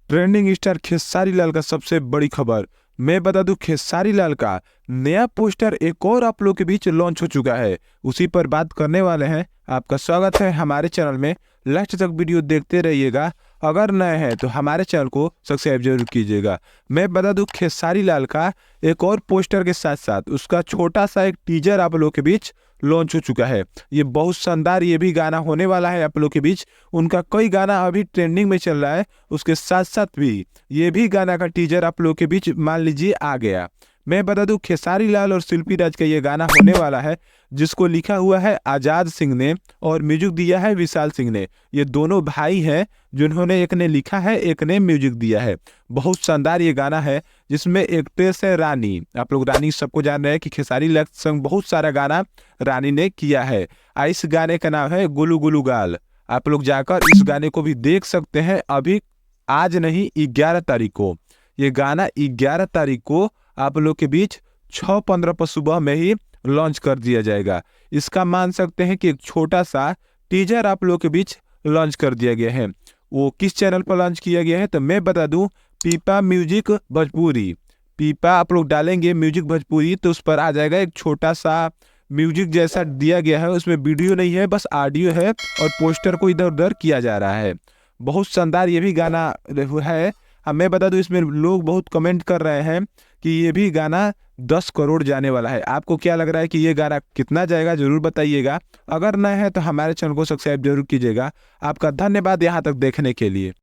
Trending star Khesari Lal का सबसे बड़ी खबर। मैं बता दूं, खेसारी लाल का नया पोस्टर एक और आप लोग के बीच लॉन्च हो चुका है। उसी पर बात करने वाले हैं। आपका स्वागत है हमारे चैनल में। लास्ट तक वीडियो देखते रहिएगा। अगर नए हैं तो हमारे चैनल को सब्सक्राइब जरूर कीजिएगा। मैं बता दूं, खेसारी लाल का एक और पोस्टर के साथ साथ उसका छोटा सा एक टीजर आप लोग के बीच लॉन्च हो चुका है। ये बहुत शानदार ये भी गाना होने वाला है आप लोग के बीच। उनका कई गाना अभी ट्रेंडिंग में चल रहा है, उसके साथ साथ भी ये भी गाना का टीजर आप लोग के बीच मान लीजिए आ गया। मैं बता दूं, खेसारी लाल और शिल्पी राज का ये गाना होने वाला है, जिसको लिखा हुआ है आजाद सिंह ने और म्यूजिक दिया है विशाल सिंह ने। ये दोनों भाई हैं जिन्होंने, एक ने लिखा है एक ने म्यूजिक दिया है। बहुत शानदार ये गाना है, जिसमें एक्ट्रेस है रानी। आप लोग रानी सबको जान रहे हैं कि खेसारी लाल संग बहुत सारा गाना रानी ने किया है। इस गाने का नाम है गुलू गुलू गाल। आप लोग जाकर इस गाने को भी देख सकते हैं। अभी आज नहीं, 11 तारीख को ये गाना 11 तारीख को आप लोग के बीच 6:15 पर सुबह में ही लॉन्च कर दिया जाएगा। इसका मान सकते हैं कि एक छोटा सा टीजर आप लोग के बीच लॉन्च कर दिया गया है। वो किस चैनल पर लॉन्च किया गया है तो मैं बता दूं, पीपा म्यूजिक भोजपुरी। पीपा आप लोग डालेंगे म्यूजिक भोजपुरी तो उस पर आ जाएगा। एक छोटा सा म्यूजिक जैसा दिया गया है, उसमें वीडियो नहीं है, बस ऑडियो है और पोस्टर को इधर उधर किया जा रहा है। बहुत शानदार ये भी गाना है। अब मैं बता दूं, इसमें लोग बहुत कमेंट कर रहे हैं कि ये भी गाना 10 करोड़ जाने वाला है। आपको क्या लग रहा है कि ये गाना कितना जाएगा, जरूर बताइएगा। अगर नए हैं तो हमारे चैनल को सब्सक्राइब जरूर कीजिएगा। आपका धन्यवाद यहाँ तक देखने के लिए।